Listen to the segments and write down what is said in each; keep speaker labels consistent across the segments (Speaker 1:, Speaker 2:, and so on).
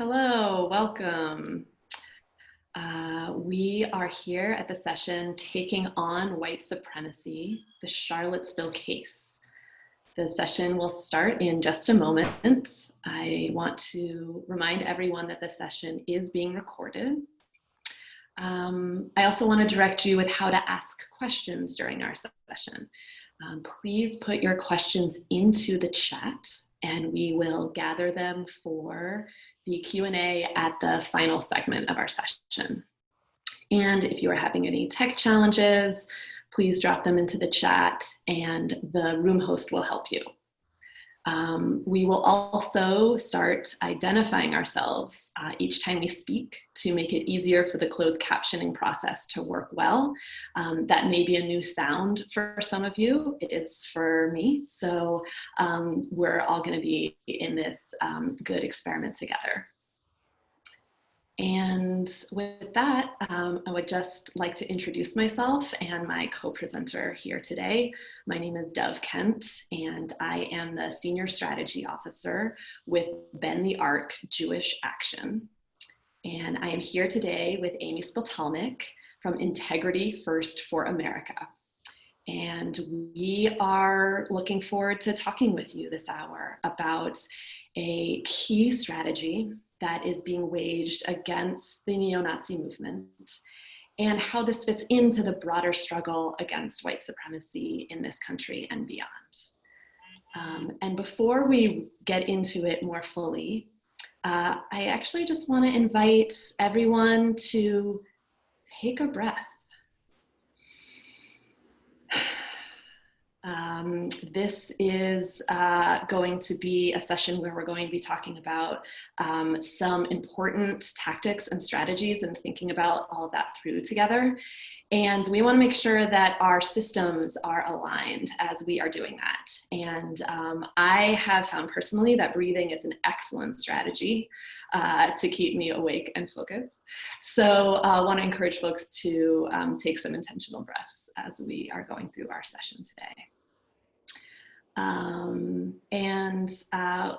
Speaker 1: Hello, welcome. We are here at the session Taking on White Supremacy, the Charlottesville Case. The session will start in just a moment. I want to remind everyone that the session is being recorded. I also want to direct you with how to ask questions during our session. Please put your questions into the chat and we will gather them for the Q&A at the final segment of our session. And if you are having any tech challenges, please drop them into the chat and the room host will help you. We will also start identifying ourselves each time we speak to make it easier for the closed captioning process to work well. That may be a new sound for some of you. It is for me. So we're all going to be in this good experiment together. And with that, I would just like to introduce myself and my co-presenter here today. My name is Dove Kent, and I am the Senior Strategy Officer with Bend the Arc Jewish Action. And I am here today with Amy Spitalnik from Integrity First for America. And we are looking forward to talking with you this hour about a key strategy that is being waged against the neo-Nazi movement and how this fits into the broader struggle against white supremacy in this country and beyond. And before we get into it more fully, I actually just want to invite everyone to take a breath. This is going to be a session where we're going to be talking about some important tactics and strategies and thinking about all of that through together. And we want to make sure that our systems are aligned as we are doing that. And I have found personally that breathing is an excellent strategy to keep me awake and focused. So I want to encourage folks to take some intentional breaths as we are going through our session today.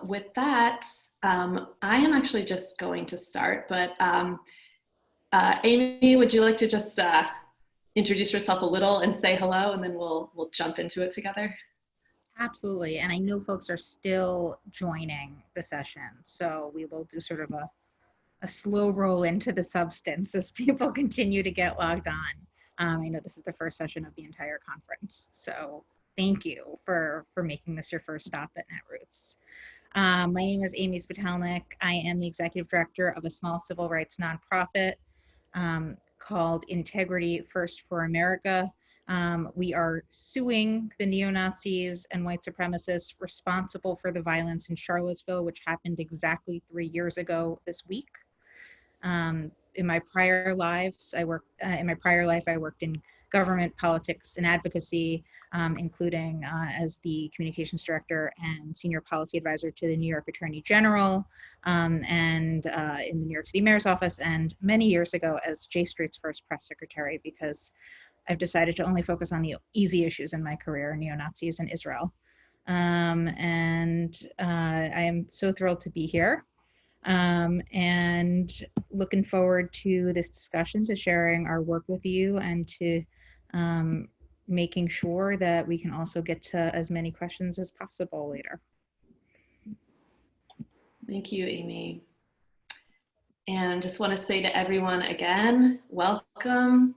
Speaker 1: With that, I am actually just going to start, but Amy, would you like to just introduce yourself a little and say hello, and then we'll jump into it together?
Speaker 2: Absolutely, and I know folks are still joining the session, so we will do sort of a slow roll into the substance as people continue to get logged on. I know this is the first session of the entire conference, so thank you for making this your first stop at Netroots. My name is Amy Spitalnik. I am the executive director of a small civil rights nonprofit called Integrity First for America. We are suing the neo-Nazis and white supremacists responsible for the violence in Charlottesville, which happened exactly 3 years ago this week. In my prior life, I worked in government, politics, and advocacy, including as the communications director and senior policy advisor to the New York Attorney General, and in the New York City Mayor's office, and many years ago as J Street's first press secretary, because I've decided to only focus on the easy issues in my career, neo-Nazis and Israel. I am so thrilled to be here. And looking forward to this discussion, to sharing our work with you, and to making sure that we can also get to as many questions as possible later.
Speaker 1: Thank you, Amy. And just want to say to everyone again, welcome.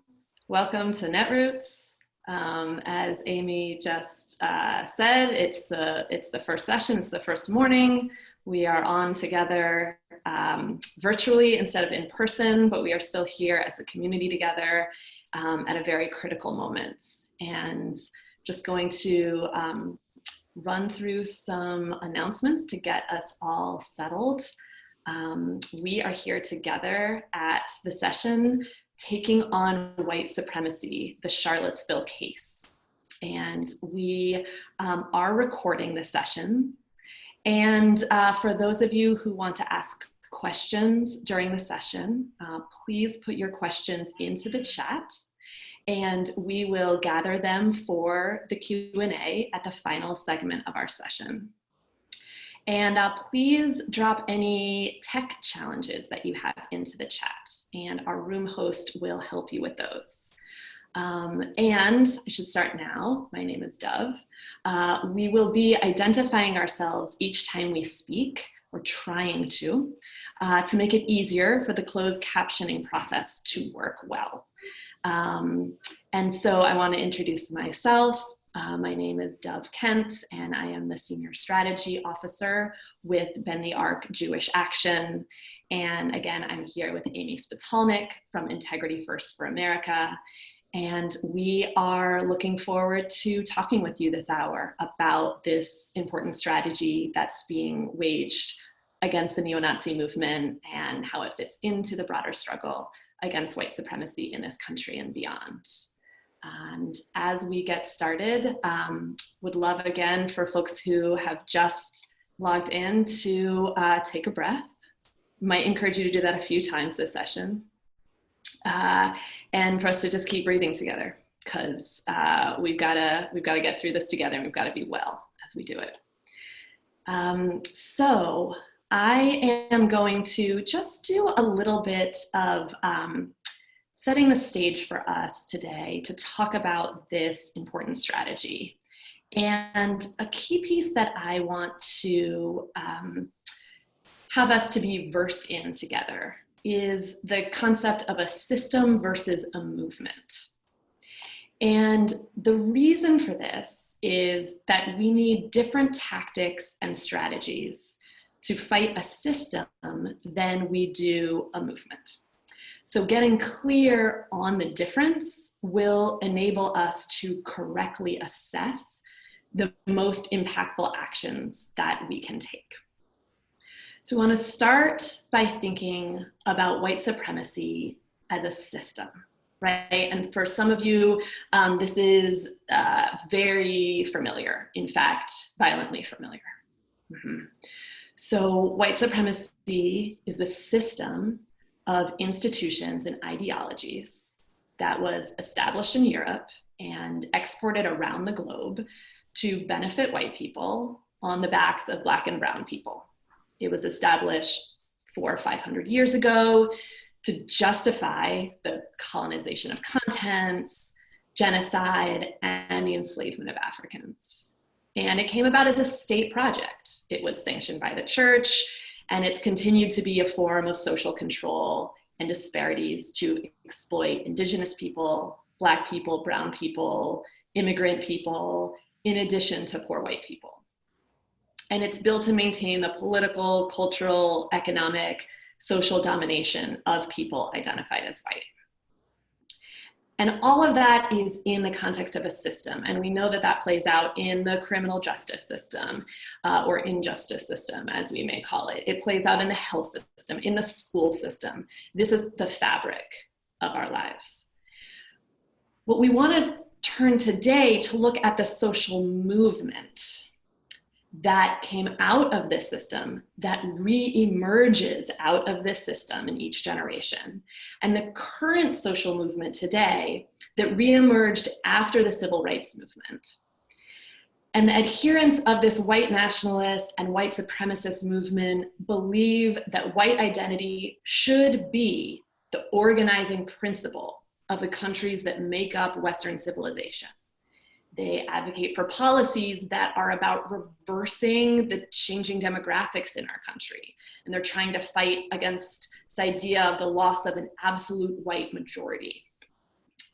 Speaker 1: Welcome to Netroots. As Amy just said, it's the first session, it's the first morning. We are on together virtually instead of in person, but we are still here as a community together at a very critical moment. And just going to run through some announcements to get us all settled. We are here together at the session Taking on White Supremacy, the Charlottesville Case. And we are recording the session. And for those of you who want to ask questions during the session, please put your questions into the chat and we will gather them for the Q&A at the final segment of our session. And please drop any tech challenges that you have into the chat, and our room host will help you with those. And I should start now. My name is Dove. We will be identifying ourselves each time we speak, or trying to make it easier for the closed captioning process to work well. And so I want to introduce myself. My name is Dove Kent, and I am the Senior Strategy Officer with Bend the Arc Jewish Action. And again, I'm here with Amy Spitalnik from Integrity First for America. And we are looking forward to talking with you this hour about this important strategy that's being waged against the neo-Nazi movement and how it fits into the broader struggle against white supremacy in this country and beyond. And as we get started, would love again for folks who have just logged in to take a breath. Might encourage you to do that a few times this session. And for us to just keep breathing together, because we've got to get through this together, and we've got to be well as we do it. So I am going to just do a little bit of setting the stage for us today to talk about this important strategy. And a key piece that I want to have us to be versed in together is the concept of a system versus a movement. And the reason for this is that we need different tactics and strategies to fight a system than we do a movement. So getting clear on the difference will enable us to correctly assess the most impactful actions that we can take. So I want to start by thinking about white supremacy as a system, right? And for some of you, this is very familiar, in fact, violently familiar. So white supremacy is the system of institutions and ideologies that was established in Europe and exported around the globe to benefit white people on the backs of Black and brown people. It was established 400 or 500 years ago to justify the colonization of continents, genocide, and the enslavement of Africans. And it came about as a state project. It was sanctioned by the church, and it's continued to be a form of social control and disparities to exploit indigenous people, Black people, brown people, immigrant people, in addition to poor white people. And it's built to maintain the political, cultural, economic, social domination of people identified as white. And all of that is in the context of a system. And we know that that plays out in the criminal justice system, or injustice system, as we may call it. It plays out in the health system, in the school system. This is the fabric of our lives. What we want to turn today to look at the social movement that came out of this system, that re-emerges out of this system in each generation, and the current social movement today that re-emerged after the civil rights movement. And the adherents of this white nationalist and white supremacist movement believe that white identity should be the organizing principle of the countries that make up Western civilization. They advocate for policies that are about reversing the changing demographics in our country. And they're trying to fight against this idea of the loss of an absolute white majority.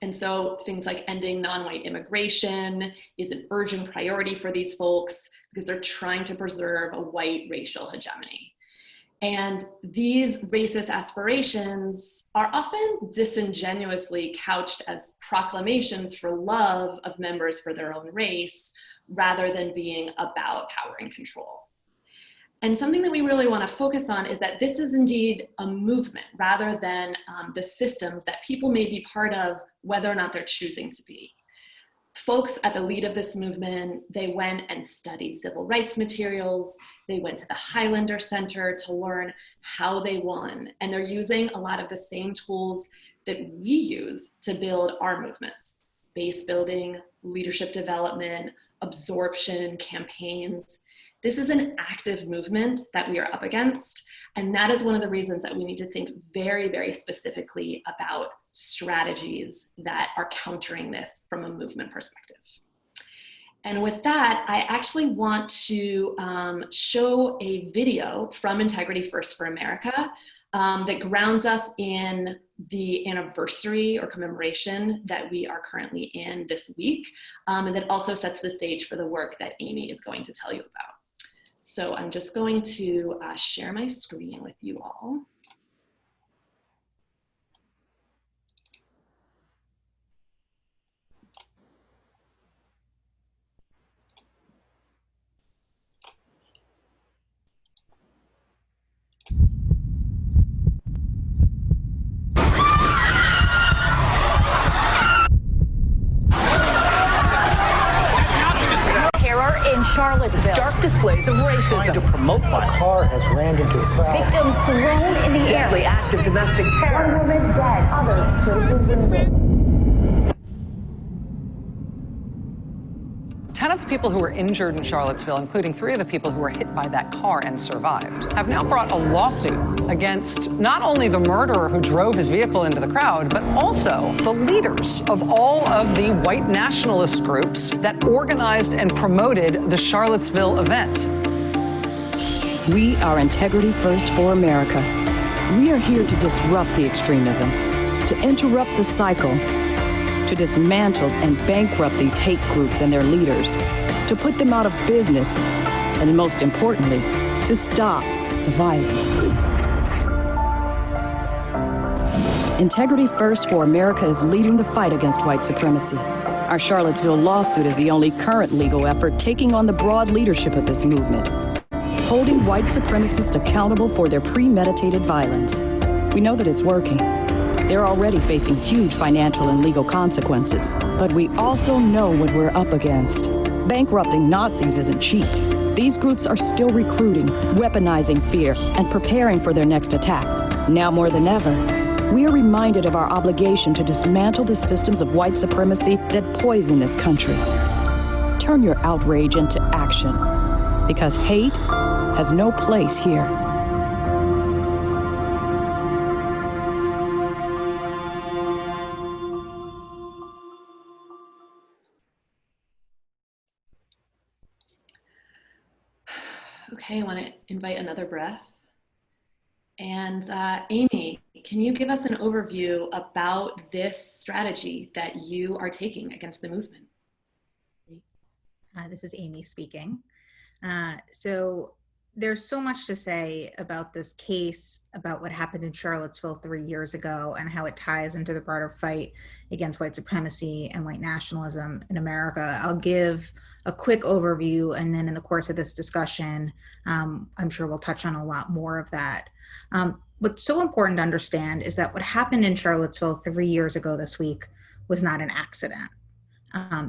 Speaker 1: And so things like ending non-white immigration is an urgent priority for these folks because they're trying to preserve a white racial hegemony. And these racist aspirations are often disingenuously couched as proclamations for love of members for their own race, rather than being about power and control. And something that we really want to focus on is that this is indeed a movement, rather than the systems that people may be part of, whether or not they're choosing to be. Folks at the lead of this movement, they went and studied civil rights materials. They went to the Highlander Center to learn how they won. And they're using a lot of the same tools that we use to build our movements: base building, leadership development, absorption, campaigns. This is an active movement that we are up against. And that is one of the reasons that we need to think very, very specifically about strategies that are countering this from a movement perspective. And with that, I actually want to show a video from Integrity First for America that grounds us in the anniversary or commemoration that we are currently in this week, and that also sets the stage for the work that Amy is going to tell you about. So I'm just going to share my screen with you all.
Speaker 3: In Charlottesville, dark displays of racism.
Speaker 4: Trying to promote a car has rammed into a crowd.
Speaker 3: Victims thrown in the air.
Speaker 4: Deadly act of domestic terror.
Speaker 3: One woman dead, others killed and wounded.
Speaker 5: 10 of the people who were injured in Charlottesville, including 3 of the people who were hit by that car and survived, have now brought a lawsuit against not only the murderer who drove his vehicle into the crowd, but also the leaders of all of the white nationalist groups that organized and promoted the Charlottesville event.
Speaker 6: We are Integrity First for America. We are here to disrupt the extremism, to interrupt the cycle, to dismantle and bankrupt these hate groups and their leaders, to put them out of business, and most importantly, to stop the violence. Integrity First for America is leading the fight against white supremacy. Our Charlottesville lawsuit is the only current legal effort taking on the broad leadership of this movement, holding white supremacists accountable for their premeditated violence. We know that it's working. They're already facing huge financial and legal consequences. But we also know what we're up against. Bankrupting Nazis isn't cheap. These groups are still recruiting, weaponizing fear, and preparing for their next attack. Now more than ever, we are reminded of our obligation to dismantle the systems of white supremacy that poison this country. Turn your outrage into action, because hate has no place here.
Speaker 1: Okay, I want to invite another breath. And Amy, can you give us an overview about this strategy that you are taking against the movement?
Speaker 2: This is Amy speaking. So there's so much to say about this case, about what happened in Charlottesville 3 years ago and how it ties into the broader fight against white supremacy and white nationalism in America. I'll give a quick overview, and then in the course of this discussion, I'm sure we'll touch on a lot more of that. What's so important to understand is that what happened in Charlottesville 3 years ago this week was not an accident.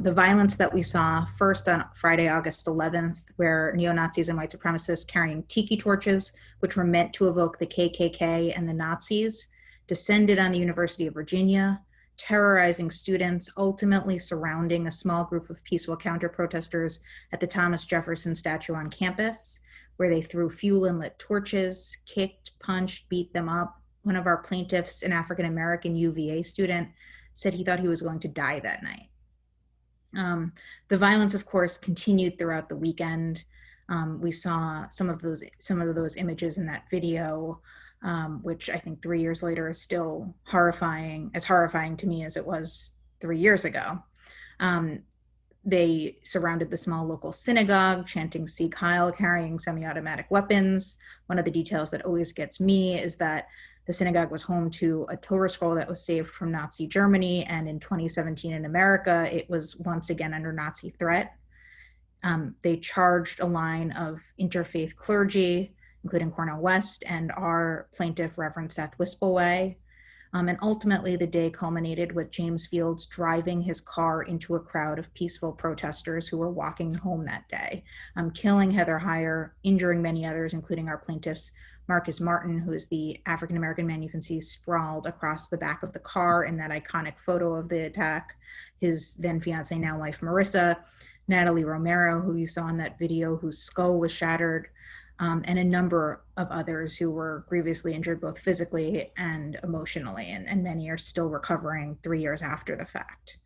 Speaker 2: The violence that we saw first on Friday, August 11th, where neo-Nazis and white supremacists carrying tiki torches, which were meant to evoke the KKK and the Nazis, descended on the University of Virginia, terrorizing students, ultimately surrounding a small group of peaceful counter-protesters at the Thomas Jefferson statue on campus, where they threw fuel and lit torches, kicked, punched, beat them up. One of our plaintiffs, an African-American UVA student, said he thought he was going to die that night. The violence, of course, continued throughout the weekend. We saw some of those images in that video, which I think 3 years later is still as horrifying to me as it was 3 years ago. They surrounded the small local synagogue, chanting "Sieg Heil," carrying semi-automatic weapons. One of the details that always gets me is that the synagogue was home to a Torah scroll that was saved from Nazi Germany, and in 2017 in America, it was once again under Nazi threat. They charged a line of interfaith clergy, including Cornel West and our plaintiff, Reverend Seth Wispelway. And ultimately, the day culminated with James Fields driving his car into a crowd of peaceful protesters who were walking home that day, killing Heather Heyer, injuring many others, including our plaintiffs, Marcus Martin, who is the African-American man you can see sprawled across the back of the car in that iconic photo of the attack, his then fiance, now wife, Marissa, Natalie Romero, who you saw in that video, whose skull was shattered, and a number of others who were grievously injured both physically and emotionally, and many are still recovering 3 years after the fact.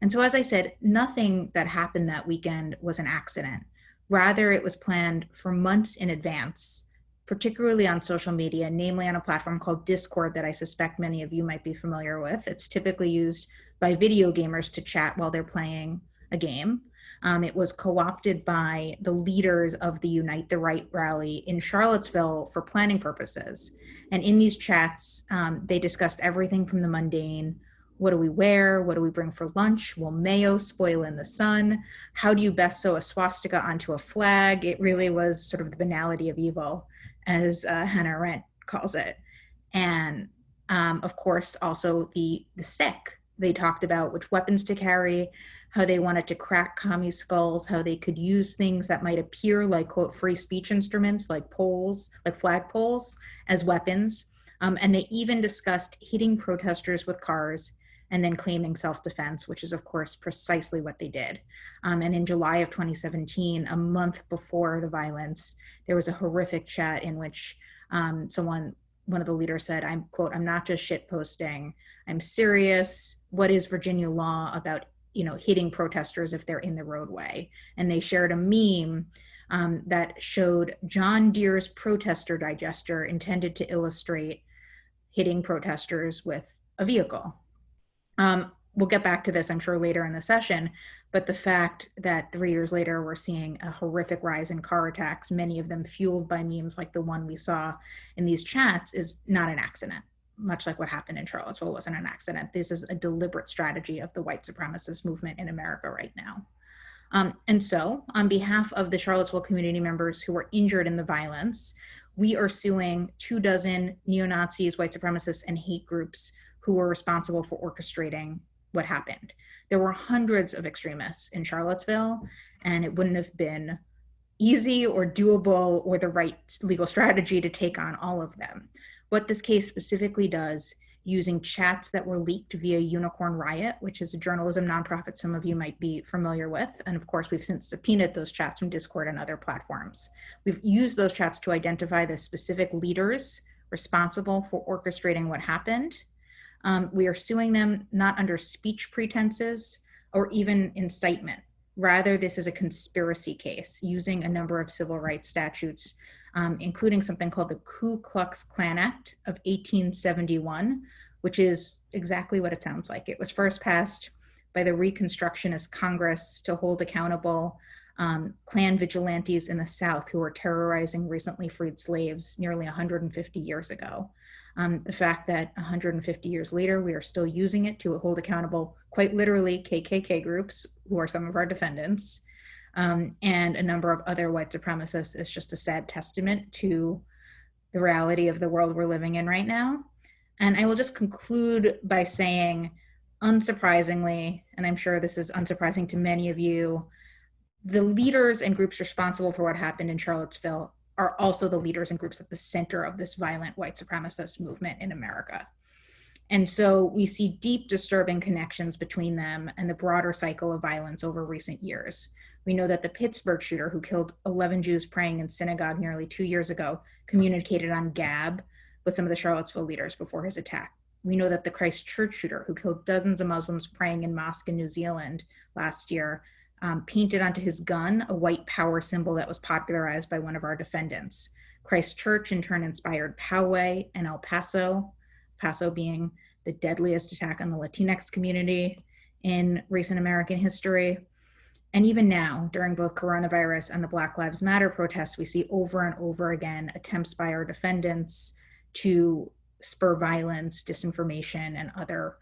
Speaker 2: And so, as I said, nothing that happened that weekend was an accident. Rather, it was planned for months in advance, particularly on social media, namely on a platform called Discord that I suspect many of you might be familiar with. It's typically used by video gamers to chat while they're playing a game. It was co-opted by the leaders of the Unite the Right rally in Charlottesville for planning purposes. And in these chats, they discussed everything from the mundane. What do we wear? What do we bring for lunch? Will mayo spoil in the sun? How do you best sew a swastika onto a flag? It really was sort of the banality of evil, as Hannah Arendt calls it. And of course, also the sick. They talked about which weapons to carry, how they wanted to crack commie skulls, how they could use things that might appear like, quote, free speech instruments, like poles, like flag poles, as weapons. And they even discussed hitting protesters with cars and then claiming self-defense, which is, of course, precisely what they did. And in July of 2017, a month before the violence, there was a horrific chat in which one of the leaders said, I'm, quote, I'm not just shit posting, I'm serious. What is Virginia law about, hitting protesters if they're in the roadway? And they shared a meme that showed John Deere's protester digester intended to illustrate hitting protesters with a vehicle. We'll get back to this, I'm sure, later in the session, but the fact that 3 years later, we're seeing a horrific rise in car attacks, many of them fueled by memes like the one we saw in these chats, is not an accident. Much like what happened in Charlottesville wasn't an accident. This is a deliberate strategy of the white supremacist movement in America right now. And so, on behalf of the Charlottesville community members who were injured in the violence, we are suing 24 neo-Nazis, white supremacists, and hate groups who were responsible for orchestrating what happened. There were hundreds of extremists in Charlottesville, and it wouldn't have been easy or doable or the right legal strategy to take on all of them. What this case specifically does, using chats that were leaked via Unicorn Riot, which is a journalism nonprofit some of you might be familiar with, and of course we've since subpoenaed those chats from Discord and other platforms. We've used those chats to identify the specific leaders responsible for orchestrating what happened. We are suing them not under speech pretenses or even incitement. Rather, this is a conspiracy case using a number of civil rights statutes, including something called the Ku Klux Klan Act of 1871, which is exactly what it sounds like. It was first passed by the Reconstructionist Congress to hold accountable Klan vigilantes in the South who were terrorizing recently freed slaves nearly 150 years ago. The fact that 150 years later, we are still using it to hold accountable, quite literally, KKK groups, who are some of our defendants, and a number of other white supremacists is just a sad testament to the reality of the world we're living in right now. And I will just conclude by saying, unsurprisingly, and I'm sure this is unsurprising to many of you, the leaders and groups responsible for what happened in Charlottesville are also the leaders and groups at the center of this violent white supremacist movement in America. And so we see deep, disturbing connections between them and the broader cycle of violence over recent years. We know that the Pittsburgh shooter who killed 11 Jews praying in synagogue nearly 2 years ago communicated on Gab with some of the Charlottesville leaders before his attack. We know that the Christchurch shooter who killed dozens of Muslims praying in mosque in New Zealand last year painted onto his gun a white power symbol that was popularized by one of our defendants. Christchurch in turn inspired Poway and El Paso, Paso being the deadliest attack on the Latinx community in recent American history. And even now, during both coronavirus and the Black Lives Matter protests, we see over and over again attempts by our defendants to spur violence, disinformation, and other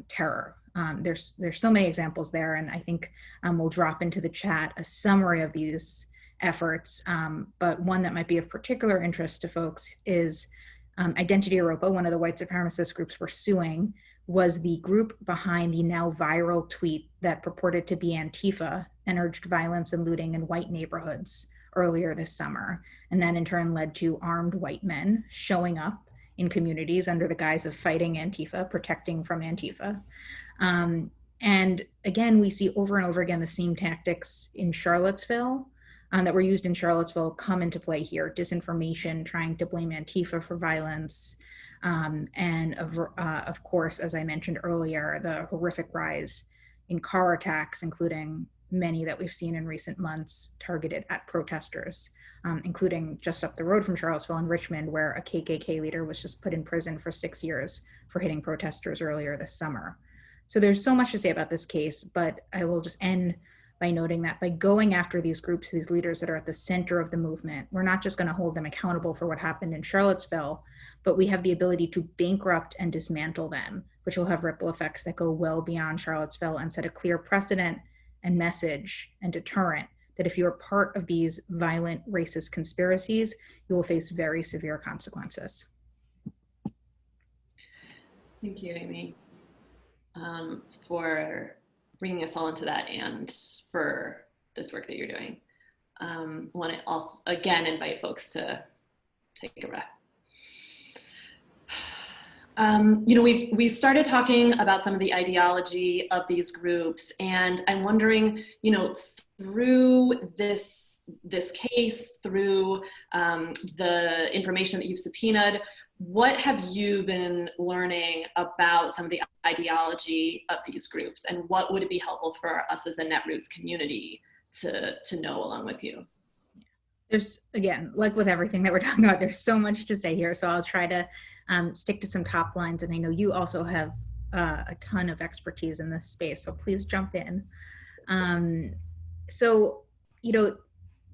Speaker 2: terror. There's so many examples there, and I think we'll drop into the chat a summary of these efforts, but one that might be of particular interest to folks is Identity Europa, one of the white supremacist groups we're suing, was the group behind the now viral tweet that purported to be Antifa and urged violence and looting in white neighborhoods earlier this summer, and that in turn led to armed white men showing up in communities under the guise of fighting Antifa, protecting from Antifa. And again, we see over and over again the same tactics in Charlottesville that were used in Charlottesville come into play here. Disinformation, trying to blame Antifa for violence, and of course, as I mentioned earlier, the horrific rise in car attacks, including many that we've seen in recent months targeted at protesters, including just up the road from Charlottesville in Richmond, where a KKK leader was just put in prison for 6 years for hitting protesters earlier this summer. So there's so much to say about this case, but I will just end by noting that by going after these groups, these leaders that are at the center of the movement, we're not just going to hold them accountable for what happened in Charlottesville, but we have the ability to bankrupt and dismantle them, which will have ripple effects that go well beyond Charlottesville and set a clear precedent and message and deterrent that if you are part of these violent racist conspiracies, you will face very severe consequences.
Speaker 1: Thank you, Amy, for bringing us all into that and for this work that you're doing. I want to also, again, invite folks to take a breath. We started talking about some of the ideology of these groups, and I'm wondering, through this case, through the information that you've subpoenaed, what have you been learning about some of the ideology of these groups, and what would it be helpful for us as a Netroots community to know along with you?
Speaker 2: There's, again, like with everything that we're talking about, there's so much to say here. So I'll try to stick to some top lines. And I know you also have a ton of expertise in this space, so please jump in. So,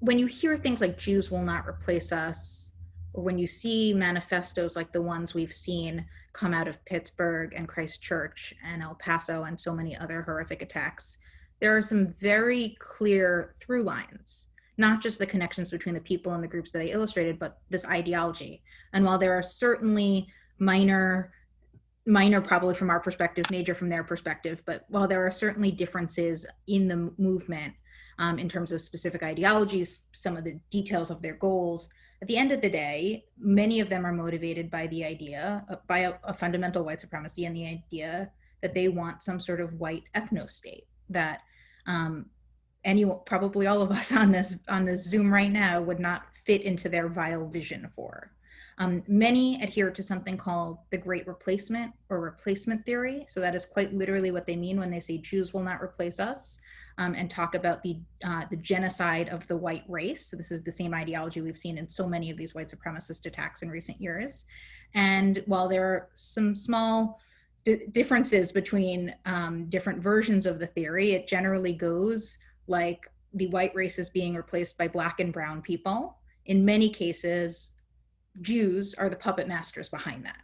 Speaker 2: when you hear things like Jews will not replace us, or when you see manifestos like the ones we've seen come out of Pittsburgh and Christchurch and El Paso and so many other horrific attacks, there are some very clear through lines, not just the connections between the people and the groups that I illustrated, but this ideology. And while there are certainly minor probably from our perspective, major from their perspective, but while there are certainly differences in the movement in terms of specific ideologies, some of the details of their goals, at the end of the day, many of them are motivated by the idea, by a fundamental white supremacy and the idea that they want some sort of white ethno-state that probably all of us on this Zoom right now would not fit into their vile vision for. Many adhere to something called the Great Replacement or replacement theory. So that is quite literally what they mean when they say Jews will not replace us, and talk about the genocide of the white race. So this is the same ideology we've seen in so many of these white supremacist attacks in recent years. And while there are some small differences between different versions of the theory, it generally goes like the white race is being replaced by Black and brown people. In many cases, Jews are the puppet masters behind that.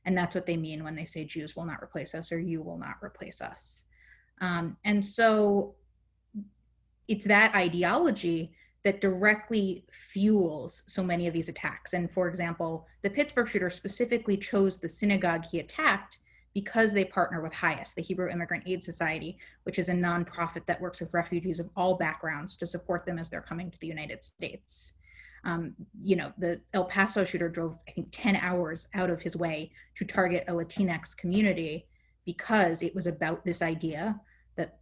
Speaker 2: And that's what they mean when they say Jews will not replace us or you will not replace us. And so it's that ideology that directly fuels so many of these attacks. And for example, the Pittsburgh shooter specifically chose the synagogue he attacked because they partner with HIAS, the Hebrew Immigrant Aid Society, which is a nonprofit that works with refugees of all backgrounds to support them as they're coming to the United States. The El Paso shooter drove, I think, 10 hours out of his way to target a Latinx community because it was about this idea that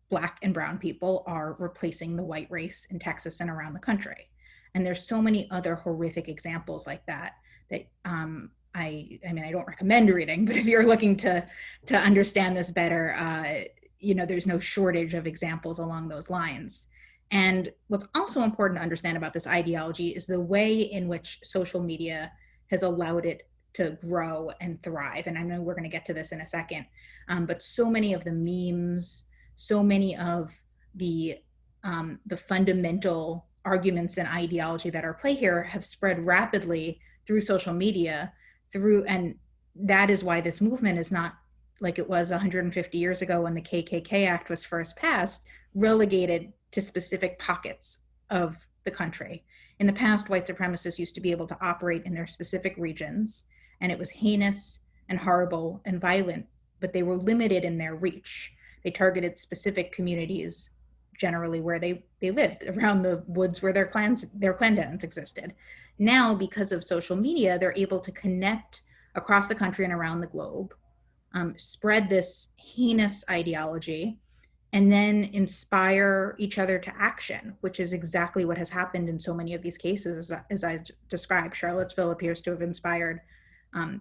Speaker 2: Black and brown people are replacing the white race in Texas and around the country. And there's so many other horrific examples like that I don't recommend reading, but if you're looking to understand this better, there's no shortage of examples along those lines. And what's also important to understand about this ideology is the way in which social media has allowed it to grow and thrive. And I know we're going to get to this in a second, but so many of the memes, so many of the fundamental arguments and ideology that are at play here have spread rapidly through social media, and that is why this movement is not like it was 150 years ago when the KKK Act was first passed, relegated to specific pockets of the country. In the past, white supremacists used to be able to operate in their specific regions, and it was heinous and horrible and violent, but they were limited in their reach. They targeted specific communities, generally where they lived, around the woods where their clan dens existed. Now, because of social media, they're able to connect across the country and around the globe spread this heinous ideology, and then inspire each other to action, which is exactly what has happened in so many of these cases, as I described. Charlottesville appears to have inspired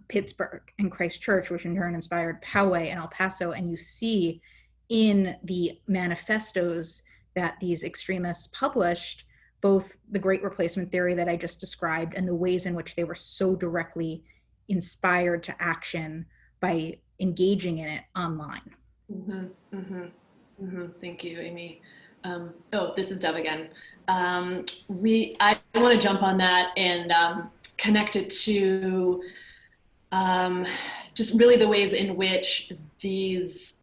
Speaker 2: Pittsburgh and Christchurch, which in turn inspired Poway and El Paso. And you see in the manifestos that these extremists published both the Great Replacement theory that I just described and the ways in which they were so directly inspired to action by engaging in it online.
Speaker 1: Thank you, Amy. This is Deb again. I want to jump on that and connect it to just really the ways in which these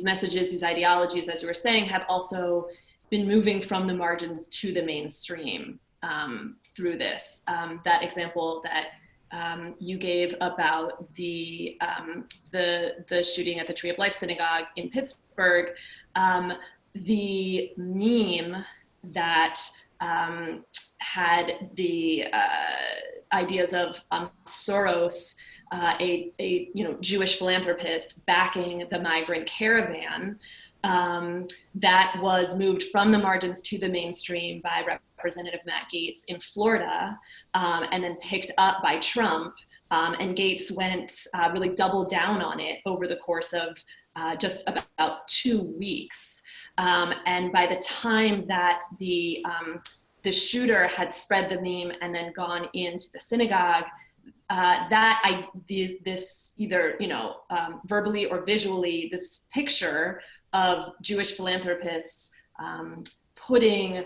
Speaker 1: messages, these ideologies, as you were saying, have also been moving from the margins to the mainstream through this. That example that you gave about the shooting at the Tree of Life Synagogue in Pittsburgh, the meme that had the ideas of Soros, a Jewish philanthropist backing the migrant caravan, that was moved from the margins to the mainstream by Representative Matt Gaetz in Florida, and then picked up by Trump. And Gaetz went really doubled down on it over the course of just about 2 weeks. And by the time that the shooter had spread the meme and then gone into the synagogue, this either verbally or visually, this picture of Jewish philanthropists putting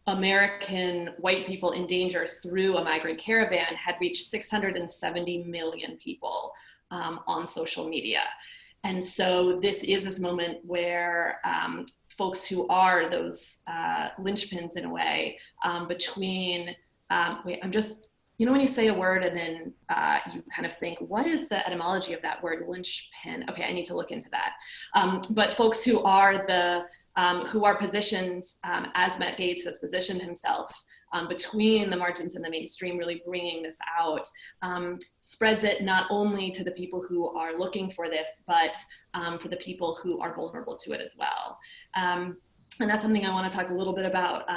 Speaker 1: American white people in danger through a migrant caravan had reached 670 million people on social media. And so this is this moment where folks who are those linchpins in a way between, when you say a word and then you kind of think, what is the etymology of that word, linchpin? Okay, I need to look into that. But folks who are positioned, as Matt Gaetz has positioned himself, between the margins and the mainstream, really bringing this out, spreads it not only to the people who are looking for this, but for the people who are vulnerable to it as well. And that's something I want to talk a little bit about.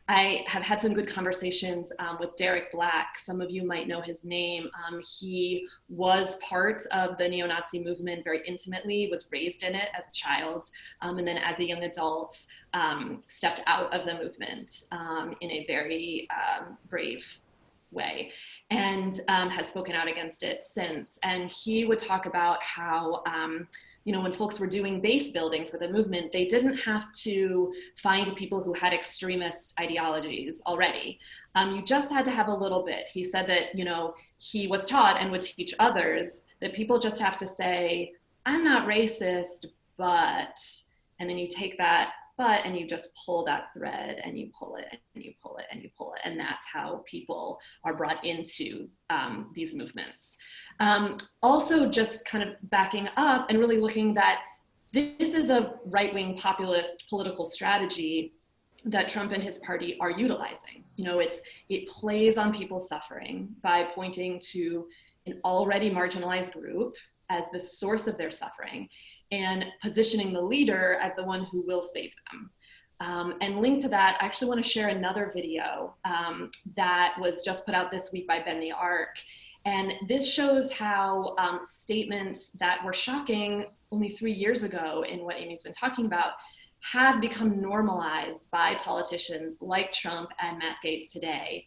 Speaker 1: I have had some good conversations with Derek Black. Some of you might know his name. He was part of the neo-Nazi movement very intimately, was raised in it as a child, and then as a young adult stepped out of the movement in a very brave way, and has spoken out against it since. And he would talk about how when folks were doing base building for the movement, they didn't have to find people who had extremist ideologies already. You just had to have a little bit. He said that, he was taught and would teach others that people just have to say, I'm not racist, but, and then you take that but, and you just pull that thread and you pull it and you pull it and you pull it. And that's how people are brought into these movements. Also just kind of backing up and really looking that this is a right-wing populist political strategy that Trump and his party are utilizing. It plays on people's suffering by pointing to an already marginalized group as the source of their suffering and positioning the leader as the one who will save them. And linked to that, I actually want to share another video that was just put out this week by Ben the Ark. And this shows how statements that were shocking only 3 years ago in what Amy's been talking about have become normalized by politicians like Trump and Matt Gaetz today,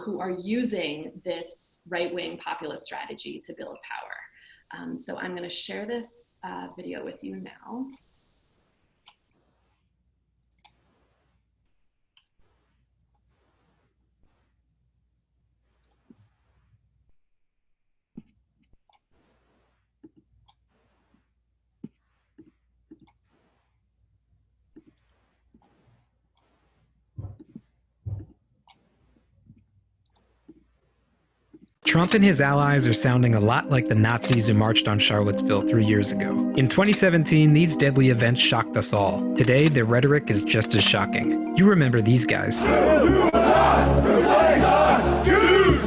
Speaker 1: who are using this right-wing populist strategy to build power. So I'm going to share this video with you now.
Speaker 7: Trump and his allies are sounding a lot like the Nazis who marched on Charlottesville 3 years ago. In 2017, these deadly events shocked us all. Today, their rhetoric is just as shocking. You remember these guys.
Speaker 8: Jews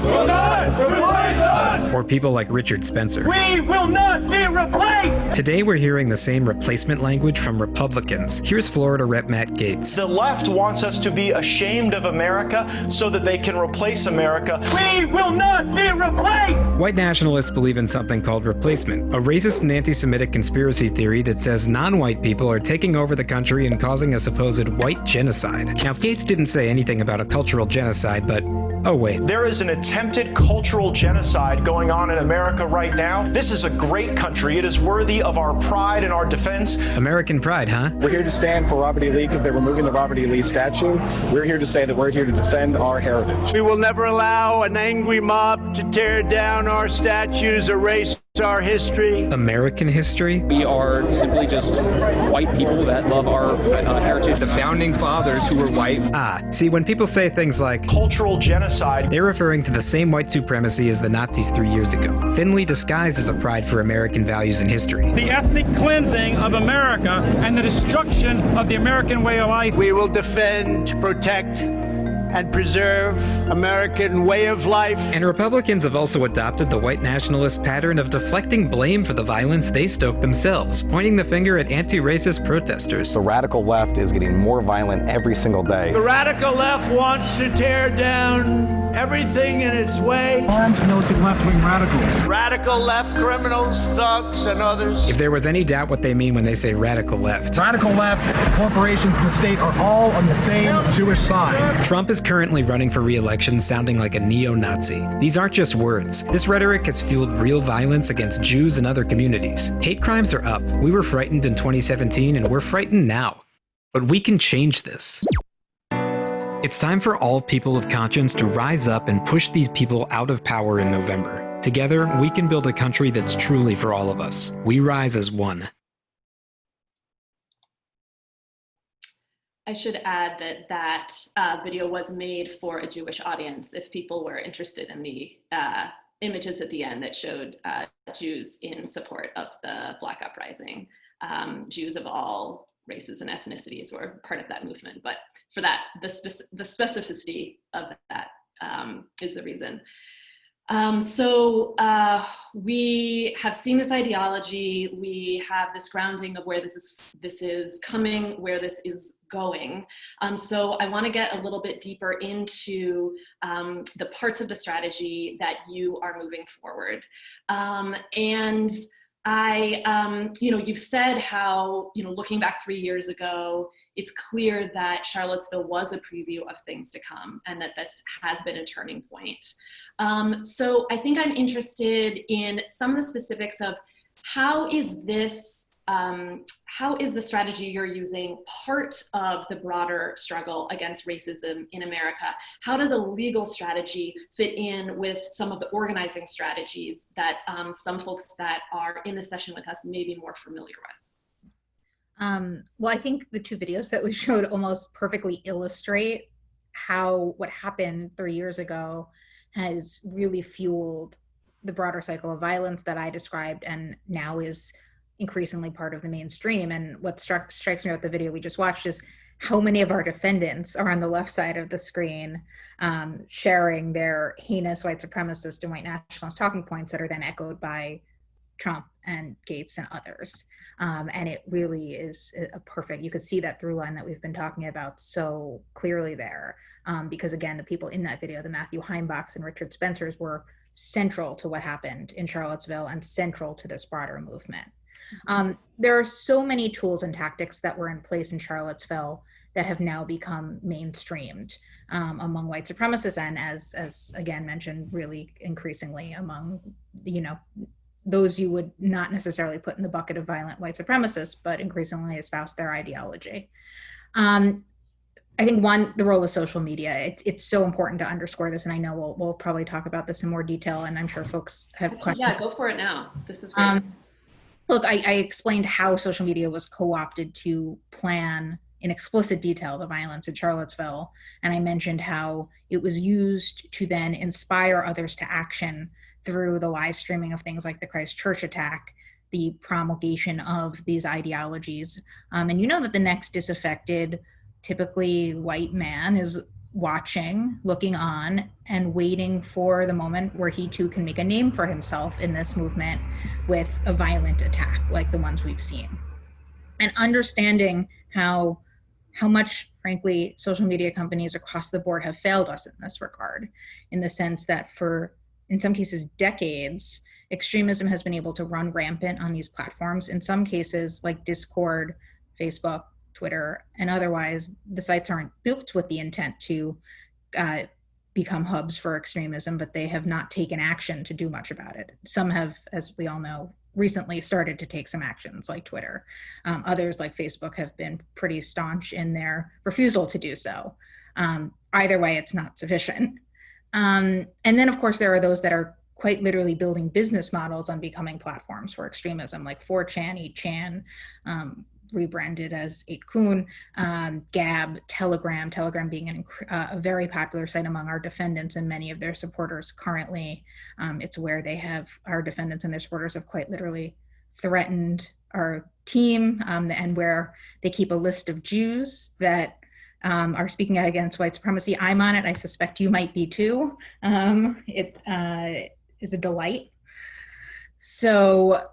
Speaker 8: will not replace us!
Speaker 7: or people like Richard Spencer.
Speaker 8: We will not be replaced!
Speaker 7: Today we're hearing the same replacement language from Republicans. Here's Florida Rep. Matt Gaetz.
Speaker 9: The left wants us to be ashamed of America so that they can replace America.
Speaker 8: We will not be replaced!
Speaker 7: White nationalists believe in something called replacement, a racist and anti-Semitic conspiracy theory that says non-white people are taking over the country and causing a supposed white genocide. Now, Gaetz didn't say anything about a cultural genocide, but oh wait.
Speaker 9: There is an attempted cultural genocide going on in America right now. This is a great country. It is worthy of our pride and our defense.
Speaker 7: American pride, huh?
Speaker 10: We're here to stand for Robert E. Lee because they're removing the Robert E. Lee statue. We're here to say that we're here to defend our heritage.
Speaker 8: We will never allow an angry mob to tear down our statues, erase our history.
Speaker 7: American history?
Speaker 10: We are simply just white people that love our heritage.
Speaker 11: The founding fathers who were white.
Speaker 7: See, when people say things like
Speaker 9: cultural genocide,
Speaker 7: they're referring to the same white supremacy as the Nazis 3 years ago, thinly disguised as a pride for American values and history.
Speaker 8: The ethnic cleansing of America and the destruction of the American way of life. We will defend, protect, and preserve American way of life.
Speaker 7: And Republicans have also adopted the white nationalist pattern of deflecting blame for the violence they stoked themselves, pointing the finger at anti-racist protesters.
Speaker 10: The radical left is getting more violent every single day.
Speaker 8: The radical left wants to tear down everything in its way.
Speaker 10: Armed militant left-wing radicals.
Speaker 8: Radical left criminals, thugs, and others.
Speaker 7: If there was any doubt what they mean when they say radical left.
Speaker 10: Radical left, corporations, and the state are all on the same Jewish side.
Speaker 7: Trump is currently running for re-election sounding like a neo-Nazi. These aren't just words. This rhetoric has fueled real violence against Jews and other communities. Hate crimes are up. We were frightened in 2017 and we're frightened now. But we can change this. It's time for all people of conscience to rise up and push these people out of power in November. Together, we can build a country that's truly for all of us. We rise as one.
Speaker 1: I should add that that video was made for a Jewish audience, if people were interested in the images at the end that showed Jews in support of the Black Uprising. Jews of all races and ethnicities were part of that movement. But for that, the specificity of that is the reason. We have seen this ideology. We have this grounding of where this is coming, where this is going. So I want to get a little bit deeper into the parts of the strategy that you are moving forward. You've said how, looking back 3 years ago, it's clear that Charlottesville was a preview of things to come and that this has been a turning point. So I think I'm interested in some of the specifics of how is the strategy you're using part of the broader struggle against racism in America? How does a legal strategy fit in with some of the organizing strategies that some folks that are in the session with us may be more familiar with?
Speaker 2: Well, I think the two videos that we showed almost perfectly illustrate how what happened 3 years ago has really fueled the broader cycle of violence that I described and now is increasingly part of the mainstream. And what strikes me about the video we just watched is how many of our defendants are on the left side of the screen, sharing their heinous white supremacist and white nationalist talking points that are then echoed by Trump and Gaetz and others. And it really is a perfect, you could see that through line that we've been talking about so clearly there. Because again, the people in that video, the Matthew Heimbachs and Richard Spencers, were central to what happened in Charlottesville and central to this broader movement. There are so many tools and tactics that were in place in Charlottesville that have now become mainstreamed among white supremacists and as again mentioned, really increasingly among, those you would not necessarily put in the bucket of violent white supremacists, but increasingly espouse their ideology. I think one, the role of social media, it's so important to underscore this, and I know we'll probably talk about this in more detail, and I'm sure folks have questions.
Speaker 1: Yeah, go for it now. This is great.
Speaker 2: Look, I explained how social media was co-opted to plan in explicit detail the violence in Charlottesville, and I mentioned how it was used to then inspire others to action through the live streaming of things like the Christchurch attack, the promulgation of these ideologies. And you know that the next disaffected, typically white man, is watching, looking on, and waiting for the moment where he too can make a name for himself in this movement with a violent attack like the ones we've seen. And understanding how much, frankly, social media companies across the board have failed us in this regard, in the sense that for, in some cases, decades, extremism has been able to run rampant on these platforms. In some cases, like Discord, Facebook, Twitter, and otherwise, the sites aren't built with the intent to become hubs for extremism, but they have not taken action to do much about it. Some have, as we all know, recently started to take some actions, like Twitter. Others, like Facebook, have been pretty staunch in their refusal to do so. Either way, it's not sufficient. And then, of course, there are those that are quite literally building business models on becoming platforms for extremism, like 4chan, 8chan, rebranded as 8kun, Gab, Telegram being a very popular site among our defendants and many of their supporters currently. It's where they have, our defendants and their supporters have quite literally threatened our team, and where they keep a list of Jews that are speaking out against white supremacy. I'm on it. I suspect you might be too. It is a delight. So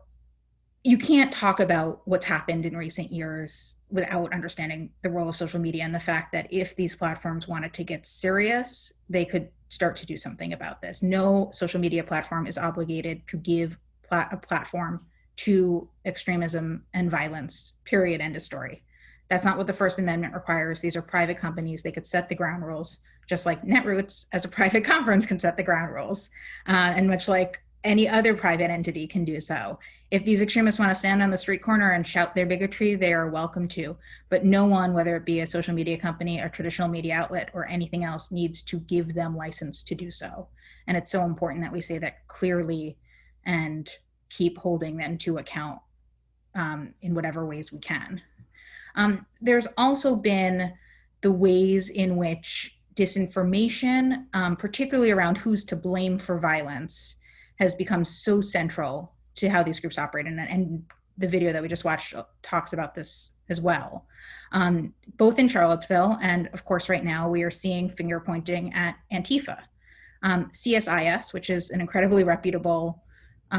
Speaker 2: you can't talk about what's happened in recent years without understanding the role of social media and the fact that if these platforms wanted to get serious, they could start to do something about this. No social media platform is obligated to give a platform to extremism and violence, period, end of story. That's not what the First Amendment requires. These are private companies. They could set the ground rules, just like Netroots as a private conference can set the ground rules, and much like any other private entity can do so. If these extremists want to stand on the street corner and shout their bigotry, they are welcome to. But no one, whether it be a social media company, a traditional media outlet, or anything else, needs to give them license to do so. And it's so important that we say that clearly and keep holding them to account in whatever ways we can. There's also been the ways in which disinformation, particularly around who's to blame for violence, has become so central to how these groups operate. And the video that we just watched talks about this as well. Both in Charlottesville and, of course, right now, we are seeing finger pointing at Antifa. CSIS, which is an incredibly reputable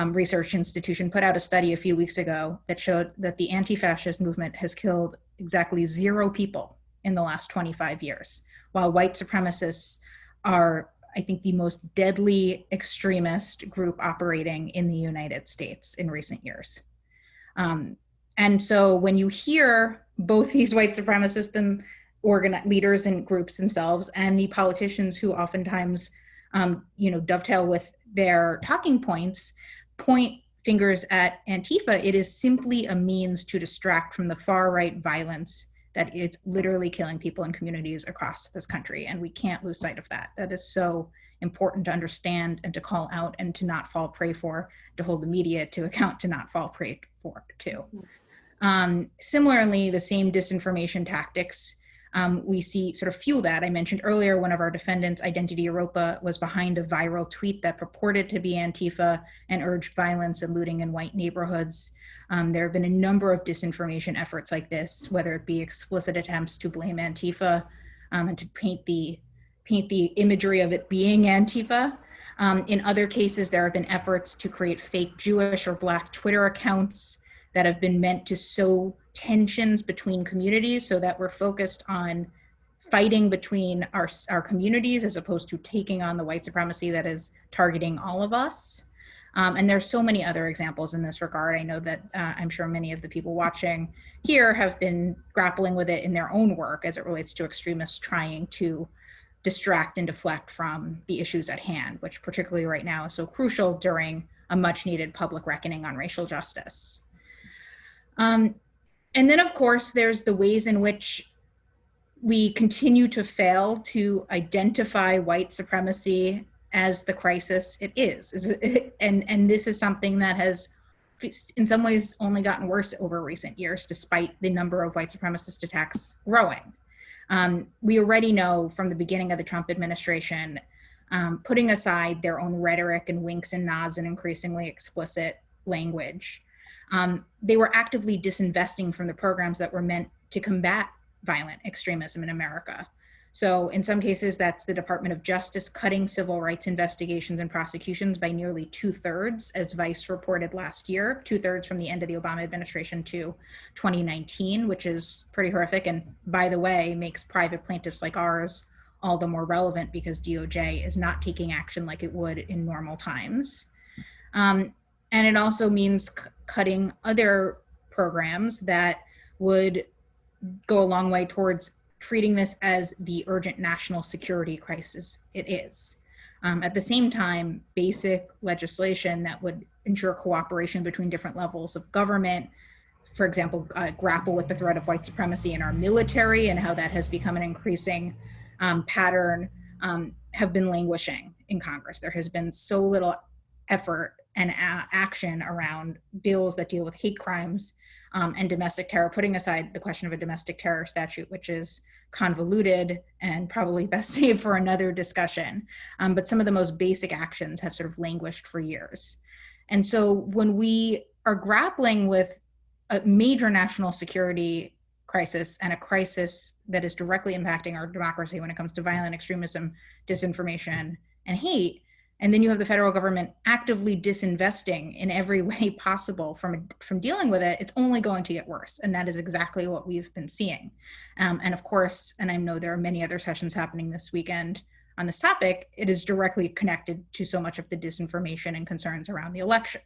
Speaker 2: research institution, put out a study a few weeks ago that showed that the anti-fascist movement has killed exactly 0 people in the last 25 years, while white supremacists are, I think, the most deadly extremist group operating in the United States in recent years. And so when you hear both these white supremacist leaders and groups themselves and the politicians who oftentimes dovetail with their talking points, point fingers at Antifa, it is simply a means to distract from the far-right violence that it's literally killing people in communities across this country. And we can't lose sight of that. That is so important to understand and to call out and to not fall prey for, to hold the media to account to not fall prey for too. Similarly, the same disinformation tactics we see sort of fuel that. I mentioned earlier, one of our defendants, Identity Europa, was behind a viral tweet that purported to be Antifa and urged violence and looting in white neighborhoods. There have been a number of disinformation efforts like this, whether it be explicit attempts to blame Antifa and to paint the imagery of it being Antifa. In other cases, there have been efforts to create fake Jewish or Black Twitter accounts that have been meant to sow tensions between communities so that we're focused on fighting between our communities as opposed to taking on the white supremacy that is targeting all of us. And there's so many other examples in this regard. I know that I'm sure many of the people watching here have been grappling with it in their own work as it relates to extremists trying to distract and deflect from the issues at hand, which particularly right now is so crucial during a much needed public reckoning on racial justice. And then, of course, there's the ways in which we continue to fail to identify white supremacy as the crisis it is. And this is something that has, in some ways, only gotten worse over recent years, despite the number of white supremacist attacks growing. We already know from the beginning of the Trump administration, putting aside their own rhetoric and winks and nods and increasingly explicit language, they were actively disinvesting from the programs that were meant to combat violent extremism in America. So in some cases, that's the Department of Justice cutting civil rights investigations and prosecutions by nearly 2/3, as Vice reported last year, 2/3 from the end of the Obama administration to 2019, which is pretty horrific. And by the way, makes private plaintiffs like ours all the more relevant because DOJ is not taking action like it would in normal times. And it also means cutting other programs that would go a long way towards treating this as the urgent national security crisis it is. At the same time, basic legislation that would ensure cooperation between different levels of government, for example, grapple with the threat of white supremacy in our military and how that has become an increasing pattern, have been languishing in Congress. There has been so little effort and action around bills that deal with hate crimes and domestic terror, putting aside the question of a domestic terror statute, which is convoluted and probably best saved for another discussion. But some of the most basic actions have sort of languished for years. And so when we are grappling with a major national security crisis and a crisis that is directly impacting our democracy when it comes to violent extremism, disinformation, and hate, and then you have the federal government actively disinvesting in every way possible from dealing with it, it's only going to get worse. And that is exactly what we've been seeing. And of course, and I know there are many other sessions happening this weekend on this topic, it is directly connected to so much of the disinformation and concerns around the election.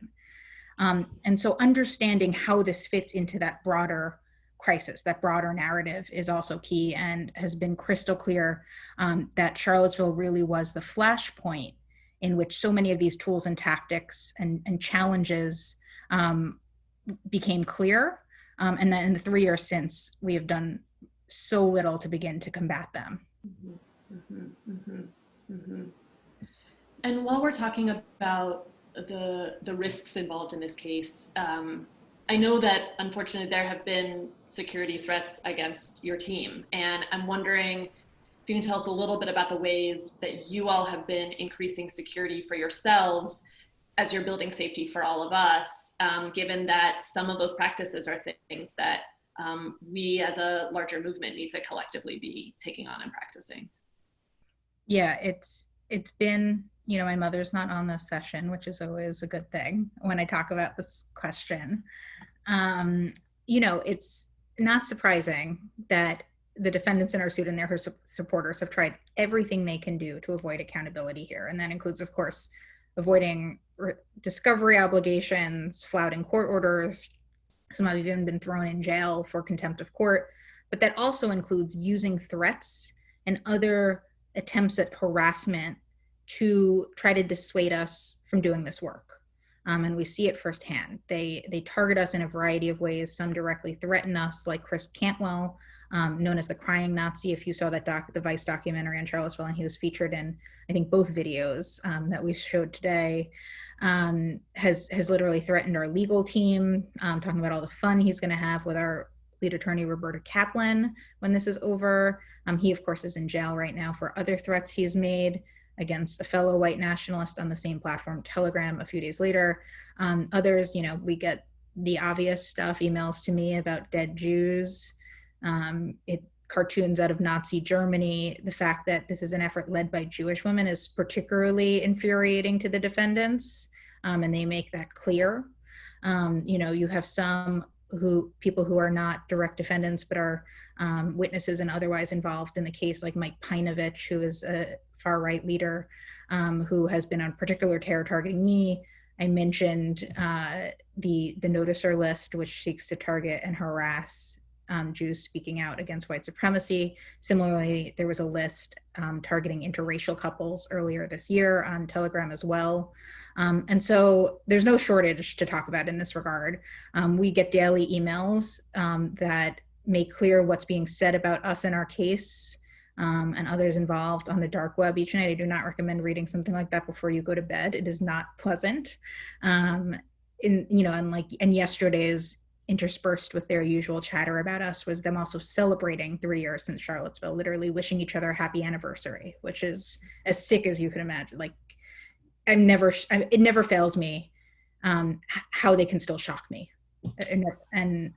Speaker 2: And so understanding how this fits into that broader crisis, that broader narrative, is also key, and has been crystal clear that Charlottesville really was the flashpoint in which so many of these tools and tactics and challenges became clear. And then in the 3 years since, we have done so little to begin to combat them.
Speaker 1: And while we're talking about the risks involved in this case, I know that unfortunately there have been security threats against your team, and I'm wondering if you can tell us a little bit about the ways that you all have been increasing security for yourselves as you're building safety for all of us, given that some of those practices are things that we as a larger movement need to collectively be taking on and practicing.
Speaker 2: Yeah, it's been, you know, my mother's not on this session, which is always a good thing when I talk about this question. You know, it's not surprising that the defendants in our suit and their supporters have tried everything they can do to avoid accountability here. And that includes, of course, avoiding discovery obligations, flouting court orders. Some have even been thrown in jail for contempt of court. But that also includes using threats and other attempts at harassment to try to dissuade us from doing this work. And we see it firsthand. They target us in a variety of ways. Some directly threaten us, like Chris Cantwell, known as the Crying Nazi. If you saw that the Vice documentary on Charlottesville, and he was featured in, I think, both videos that we showed today, has literally threatened our legal team, talking about all the fun he's going to have with our lead attorney, Roberta Kaplan, when this is over. He, of course, is in jail right now for other threats he's made against a fellow white nationalist on the same platform, Telegram, a few days later. Others, you know, we get the obvious stuff, emails to me about dead Jews, cartoons out of Nazi Germany. The fact that this is an effort led by Jewish women is particularly infuriating to the defendants, and they make that clear. You know, you have some people who are not direct defendants but are witnesses and otherwise involved in the case, like Mike Pinovich, who is a far-right leader who has been on particular terror targeting me. I mentioned the noticer list, which seeks to target and harass Jews speaking out against white supremacy. Similarly, there was a list targeting interracial couples earlier this year on Telegram as well. And so there's no shortage to talk about in this regard. We get daily emails that make clear what's being said about us in our case and others involved on the dark web each night. I do not recommend reading something like that before you go to bed. It is not pleasant. And yesterday's interspersed with their usual chatter about us was them also celebrating 3 years since Charlottesville, literally wishing each other a happy anniversary, which is as sick as you can imagine. Like, it never fails me how they can still shock me. And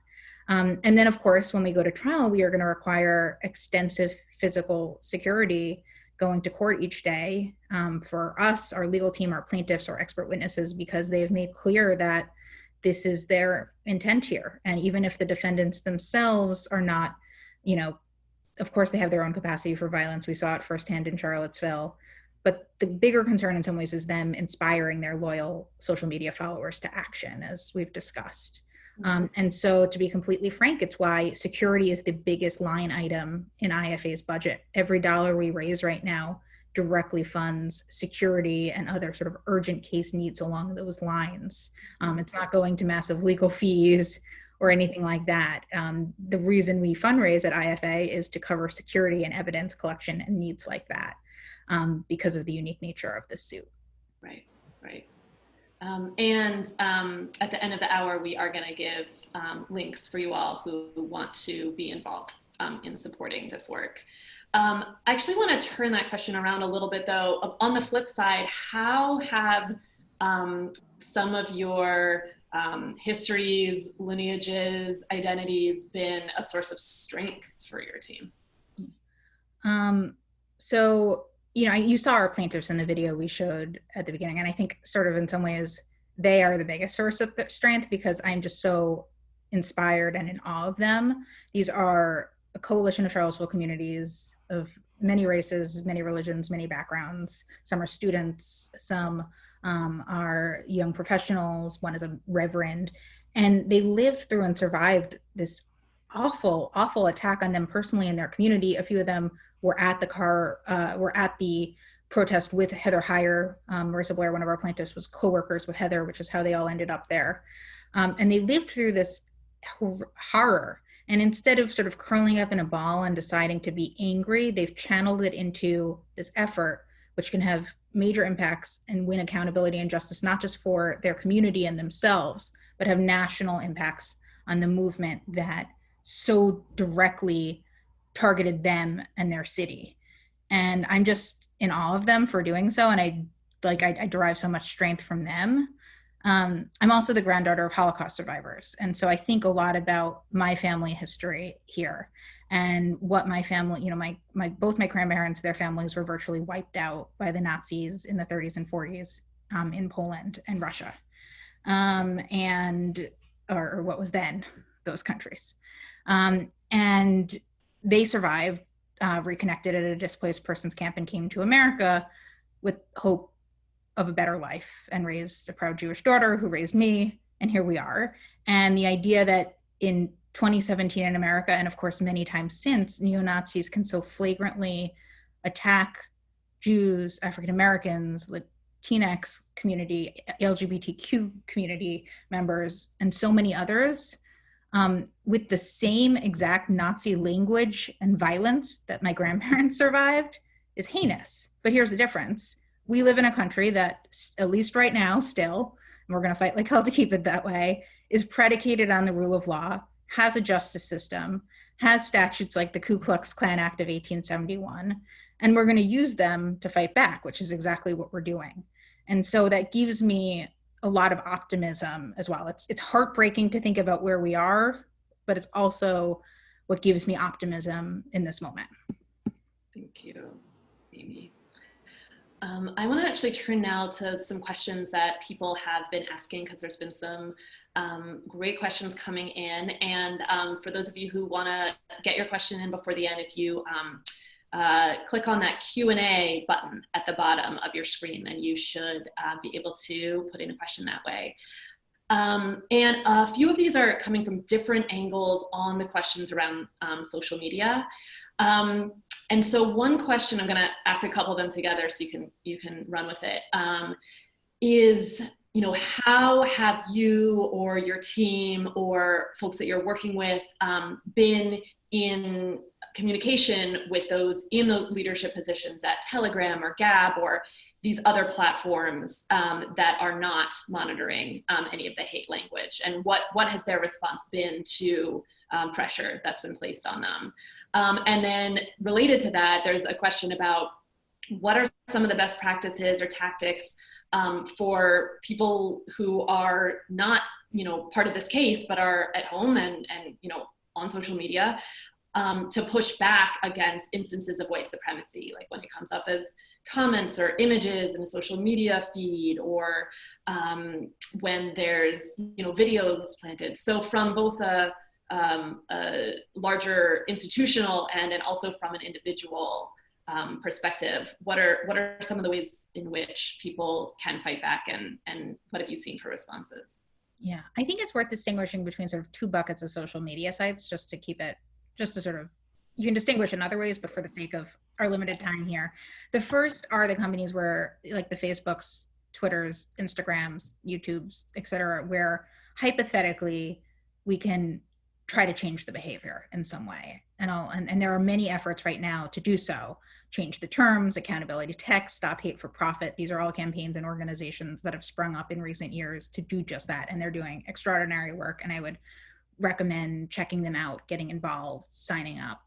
Speaker 2: And then, of course, when we go to trial, we are going to require extensive physical security going to court each day for us, our legal team, our plaintiffs, our expert witnesses, because they've made clear that this is their intent here. And even if the defendants themselves are not, of course, they have their own capacity for violence. We saw it firsthand in Charlottesville. But the bigger concern in some ways is them inspiring their loyal social media followers to action, as we've discussed. And so, to be completely frank, it's why security is the biggest line item in IFA's budget. Every dollar we raise right now directly funds security and other sort of urgent case needs along those lines. It's not going to massive legal fees or anything like that. The reason we fundraise at IFA is to cover security and evidence collection and needs like that because of the unique nature of this suit.
Speaker 1: Right, right. And at the end of the hour, we are going to give links for you all who want to be involved in supporting this work. I actually want to turn that question around a little bit, though. On the flip side, how have some of your histories, lineages, identities been a source of strength for your team?
Speaker 2: So, you saw our plaintiffs in the video we showed at the beginning, and I think sort of in some ways they are the biggest source of strength because I'm just so inspired and in awe of them. These are a coalition of Charlottesville communities of many races, many religions, many backgrounds. Some are students, some are young professionals, one is a reverend, and they lived through and survived this awful, awful attack on them personally in their community. A few of them were at the protest with Heather Heyer. Marissa Blair, one of our plaintiffs, was co-workers with Heather, which is how they all ended up there. And they lived through this horror. And instead of sort of curling up in a ball and deciding to be angry, they've channeled it into this effort, which can have major impacts and win accountability and justice, not just for their community and themselves, but have national impacts on the movement that so directly targeted them and their city. And I'm just in awe of them for doing so. And I derive so much strength from them. I'm also the granddaughter of Holocaust survivors. And so I think a lot about my family history here and what my family, both my grandparents, their families were virtually wiped out by the Nazis in the 30s and 40s in Poland and Russia. Or what was then those countries. And they survived, reconnected at a displaced persons camp and came to America with hope of a better life and raised a proud Jewish daughter who raised me, and here we are. And the idea that in 2017 in America, and of course many times since, neo-Nazis can so flagrantly attack Jews, African Americans, Latinx community, LGBTQ community members, and so many others, with the same exact Nazi language and violence that my grandparents survived, is heinous. But here's the difference. We live in a country that, at least right now still, and we're going to fight like hell to keep it that way, is predicated on the rule of law, has a justice system, has statutes like the Ku Klux Klan Act of 1871, and we're going to use them to fight back, which is exactly what we're doing. And so that gives me a lot of optimism as well. It's heartbreaking to think about where we are, but it's also what gives me optimism in this moment.
Speaker 1: Thank you, Amy. I want to actually turn now to some questions that people have been asking, because there's been some great questions coming in. And for those of you who want to get your question in before the end, if you click on that Q&A button at the bottom of your screen, then you should be able to put in a question that way. And a few of these are coming from different angles on the questions around social media. And so one question, I'm going to ask a couple of them together so you can run with it, is, how have you or your team or folks that you're working with been in communication with those in those leadership positions at Telegram or Gab or these other platforms that are not monitoring any of the hate language, and what has their response been to pressure that's been placed on them? And then related to that, there's a question about what are some of the best practices or tactics for people who are not, part of this case, but are at home and on social media, to push back against instances of white supremacy, like when it comes up as comments or images in a social media feed, or when there's videos planted. So from both a larger institutional and also from an individual perspective, what are some of the ways in which people can fight back, and what have you seen for responses?
Speaker 2: Yeah, I think it's worth distinguishing between sort of two buckets of social media sites, just to sort of, you can distinguish in other ways, but for the sake of our limited time here. The first are the companies where, like the Facebooks, Twitters, Instagrams, YouTubes, et cetera, where hypothetically we can try to change the behavior in some way. And there are many efforts right now to do so. Change the terms, accountability text, stop hate for profit. These are all campaigns and organizations that have sprung up in recent years to do just that. And they're doing extraordinary work. And I would recommend checking them out, getting involved, signing up,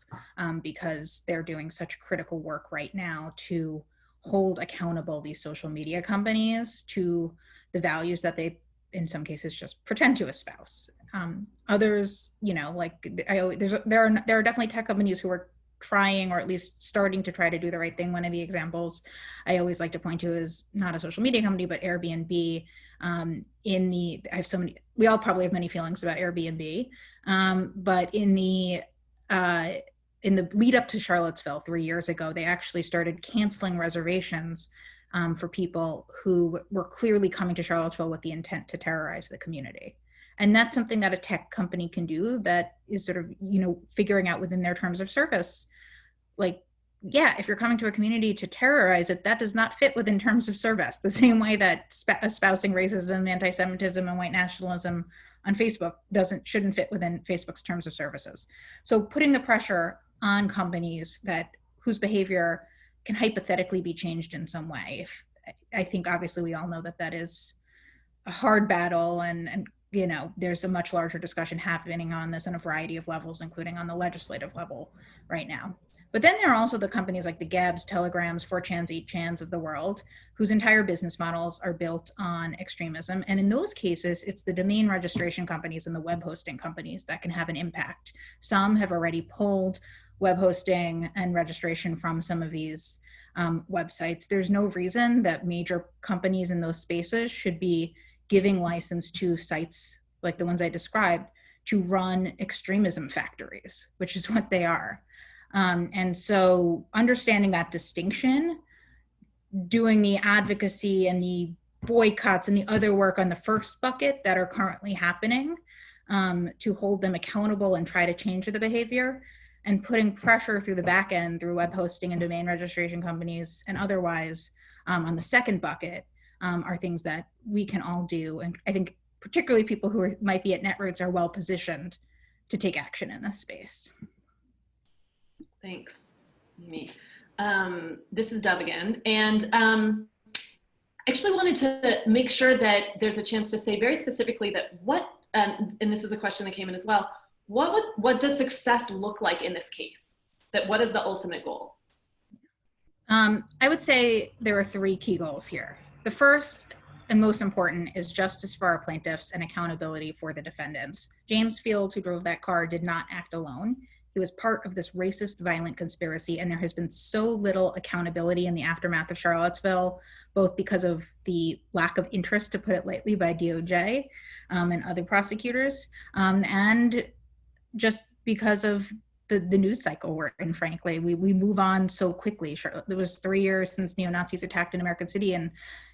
Speaker 2: because they're doing such critical work right now to hold accountable these social media companies to the values that they, in some cases, just pretend to espouse. Others, there are definitely tech companies who are trying, or at least starting to try to do the right thing. One of the examples I always like to point to is not a social media company, but Airbnb. We all probably have many feelings about Airbnb, but in the lead up to Charlottesville 3 years ago, they actually started canceling reservations for people who were clearly coming to Charlottesville with the intent to terrorize the community. And that's something that a tech company can do that is sort of, figuring out within their terms of service, like, yeah, if you're coming to a community to terrorize it, that does not fit within terms of service. The same way that espousing racism, anti-Semitism, and white nationalism on Facebook shouldn't fit within Facebook's terms of services. So putting the pressure on companies whose behavior can hypothetically be changed in some way. I think obviously we all know that is a hard battle, and there's a much larger discussion happening on this on a variety of levels, including on the legislative level right now. But then there are also the companies like the Gabs, Telegrams, 4chans, 8chans of the world, whose entire business models are built on extremism. And in those cases, it's the domain registration companies and the web hosting companies that can have an impact. Some have already pulled web hosting and registration from some of these websites. There's no reason that major companies in those spaces should be giving license to sites like the ones I described to run extremism factories, which is what they are. And so understanding that distinction, doing the advocacy and the boycotts and the other work on the first bucket that are currently happening to hold them accountable and try to change the behavior, and putting pressure through the back end through web hosting and domain registration companies and otherwise on the second bucket are things that we can all do. And I think particularly people who might be at Netroots are well positioned to take action in this space.
Speaker 1: Thanks, Amy. This is Deb again. And I actually wanted to make sure that there's a chance to say very specifically that and this is a question that came in as well, what does success look like in this case? What is the ultimate goal?
Speaker 2: I would say there are three key goals here. The first and most important is justice for our plaintiffs and accountability for the defendants. James Fields, who drove that car, did not act alone. He was part of this racist, violent conspiracy, and there has been so little accountability in the aftermath of Charlottesville, both because of the lack of interest, to put it lightly, by DOJ and other prosecutors, and just because of the news cycle we're in, frankly. We move on so quickly. It was 3 years since neo-Nazis attacked an American city, and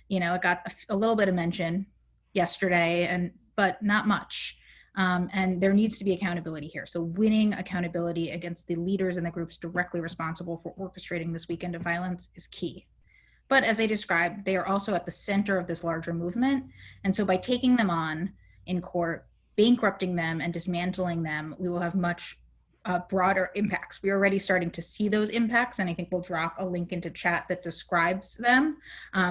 Speaker 2: it got a little bit of mention yesterday, but not much. And there needs to be accountability here. So winning accountability against the leaders and the groups directly responsible for orchestrating this weekend of violence is key. But as I described, they are also at the center of this larger movement. And so by taking them on in court, bankrupting them and dismantling them, we will have much broader impacts. We're already starting to see those impacts, and I think we'll drop a link into chat that describes them.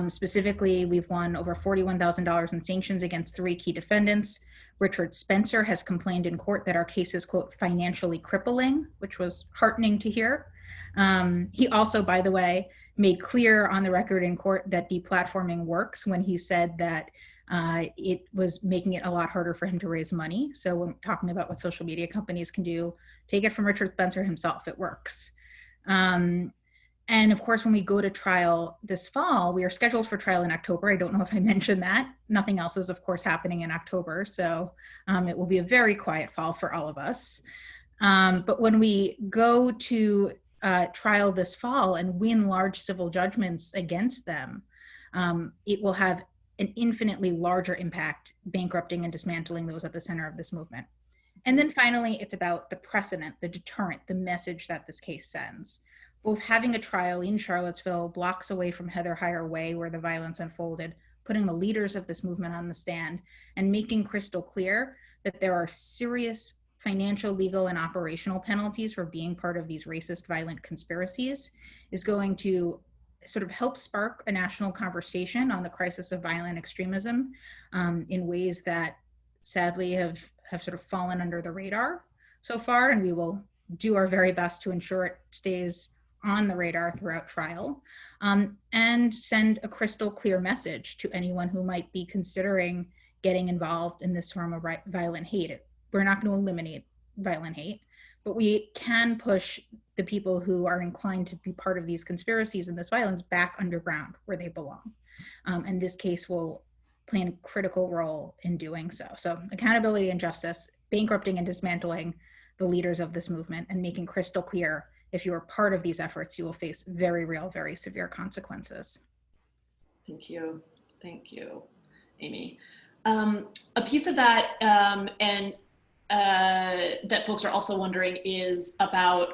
Speaker 2: Specifically, we've won over $41,000 in sanctions against 3 key defendants. Richard Spencer has complained in court that our case is, quote, financially crippling, which was heartening to hear. He also, by the way, made clear on the record in court that deplatforming works when he said that it was making it a lot harder for him to raise money. So when talking about what social media companies can do, take it from Richard Spencer himself, it works. And of course, when we go to trial this fall, we are scheduled for trial in October. I don't know if I mentioned that. Nothing else is, of course, happening in October. So it will be a very quiet fall for all of us. But when we go to trial this fall and win large civil judgments against them, it will have an infinitely larger impact, bankrupting and dismantling those at the center of this movement. And then finally, it's about the precedent, the deterrent, the message that this case sends. Both having a trial in Charlottesville, blocks away from Heather Heyer Way, where the violence unfolded, putting the leaders of this movement on the stand, and making crystal clear that there are serious financial, legal, and operational penalties for being part of these racist, violent conspiracies, is going to sort of help spark a national conversation on the crisis of violent extremism in ways that sadly have sort of fallen under the radar so far, and we will do our very best to ensure it stays on the radar throughout trial, and send a crystal clear message to anyone who might be considering getting involved in this form of violent hate. We're not going to eliminate violent hate, but we can push the people who are inclined to be part of these conspiracies and this violence back underground where they belong. And this case will play a critical role in doing so. So accountability and justice, bankrupting and dismantling the leaders of this movement, and making crystal clear, if you are part of these efforts, you will face very real, very severe consequences.
Speaker 1: Thank you. Thank you, Amy. A piece of that, and that folks are also wondering, is about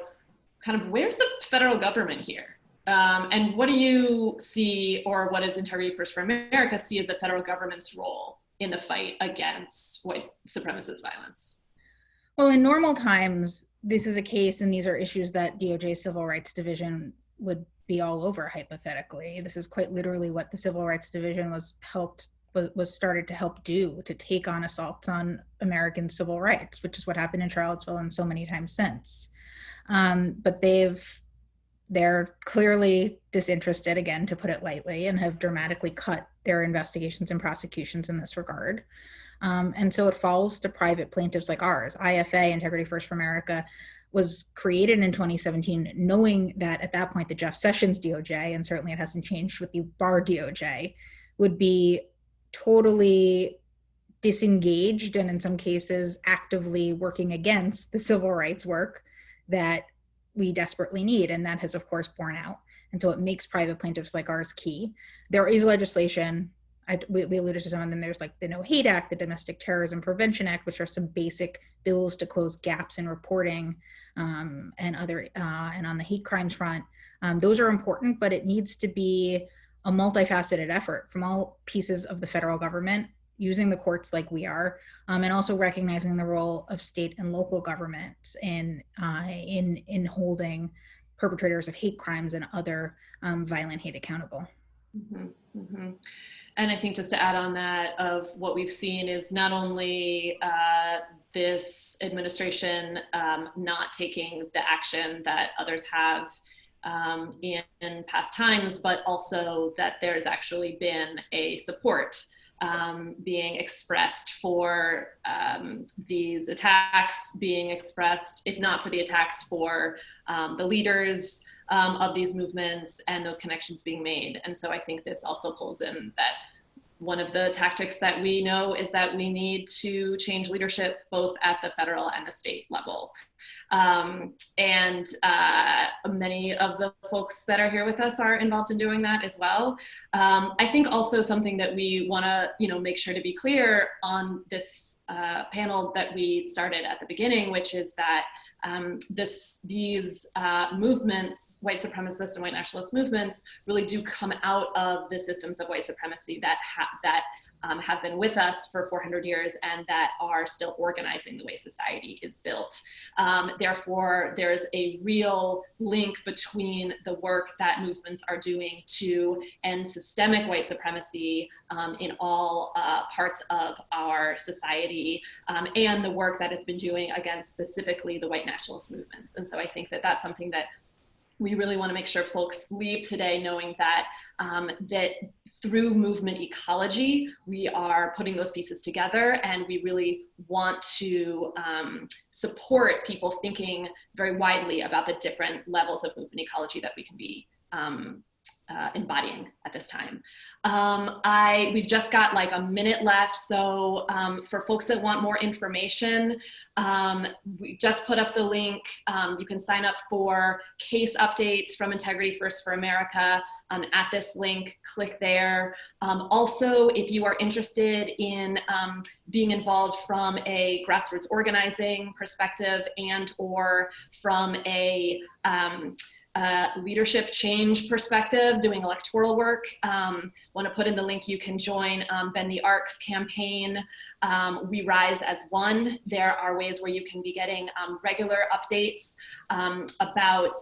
Speaker 1: kind of where's the federal government here? And what do you see, or what does Integrity First for America see as the federal government's role in the fight against white supremacist violence?
Speaker 2: Well, in normal times, this is a case, and these are issues that DOJ Civil Rights Division would be all over, hypothetically. This is quite literally what the Civil Rights Division was started to help do, to take on assaults on American civil rights, which is what happened in Charlottesville and so many times since. But they're clearly disinterested, again, to put it lightly, and have dramatically cut their investigations and prosecutions in this regard. And so it falls to private plaintiffs like ours. IFA, Integrity First for America, was created in 2017, knowing that at that point, the Jeff Sessions DOJ, and certainly it hasn't changed with the Barr DOJ, would be totally disengaged and in some cases actively working against the civil rights work that we desperately need. And that has, of course, borne out. And so it makes private plaintiffs like ours key. There is legislation. We alluded to some of them. There's like the No Hate Act, the Domestic Terrorism Prevention Act, which are some basic bills to close gaps in reporting, and on the hate crimes front. Those are important, but it needs to be a multifaceted effort from all pieces of the federal government, using the courts like we are, and also recognizing the role of state and local governments in holding perpetrators of hate crimes and other violent hate accountable.
Speaker 1: Mm-hmm, mm-hmm. And I think just to add on that, of what we've seen is not only this administration not taking the action that others have in past times, but also that there's actually been a support being expressed for these attacks, being expressed, if not for the attacks, for the leaders of these movements and those connections being made. And so I think this also pulls in that one of the tactics that we know is that we need to change leadership both at the federal and the state level. And many of the folks that are here with us are involved in doing that as well. I think also something that we want to make sure to be clear on this panel that we started at the beginning, which is that these movements, white supremacist and white nationalist movements, really do come out of the systems of white supremacy that have been with us for 400 years and that are still organizing the way society is built. Therefore, there's a real link between the work that movements are doing to end systemic white supremacy in all parts of our society, and the work that has been doing against specifically the white nationalist movements. And so I think that that's something that we really want to make sure folks leave today knowing that that through movement ecology, we are putting those pieces together, and we really want to support people thinking very widely about the different levels of movement ecology that we can be embodying at this time. We've just got like a minute left, so for folks that want more information, we just put up the link. You can sign up for case updates from Integrity First for America at this link. Click there. Also, if you are interested in being involved from a grassroots organizing perspective and or from a leadership change perspective, doing electoral work, want to put in the link. You can join Bend the Arcs campaign, We Rise as One. There are ways where you can be getting regular updates about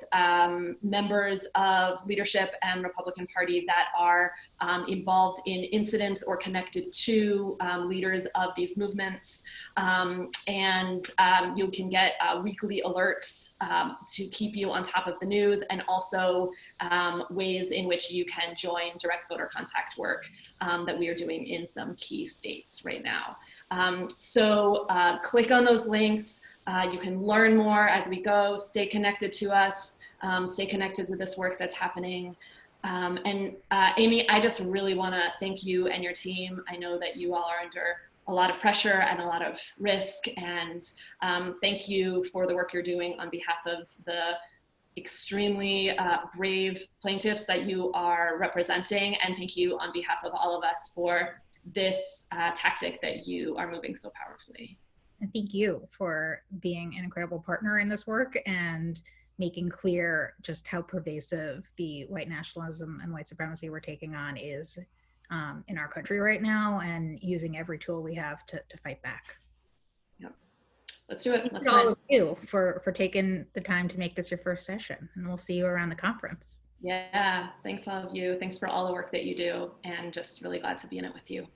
Speaker 1: members of leadership and Republican Party that are involved in incidents or connected to leaders of these movements. And you can get weekly alerts to keep you on top of the news, and also ways in which you can join direct voter contact work that we are doing in some key states right now. So click on those links. You can learn more as we go, stay connected to us, stay connected to this work that's happening. And Amy, I just really want to thank you and your team. I know that you all are under a lot of pressure and a lot of risk, and thank you for the work you're doing on behalf of the extremely brave plaintiffs that you are representing, and thank you on behalf of all of us for this tactic that you are moving so powerfully.
Speaker 2: And thank you for being an incredible partner in this work and making clear just how pervasive the white nationalism and white supremacy we're taking on is in our country right now, and using every tool we have to fight back.
Speaker 1: Yep. Let's do it.
Speaker 2: Thank all of you for taking the time to make this your first session, and we'll see you around the conference.
Speaker 1: Yeah, thanks all of you. Thanks for all the work that you do, and just really glad to be in it with you.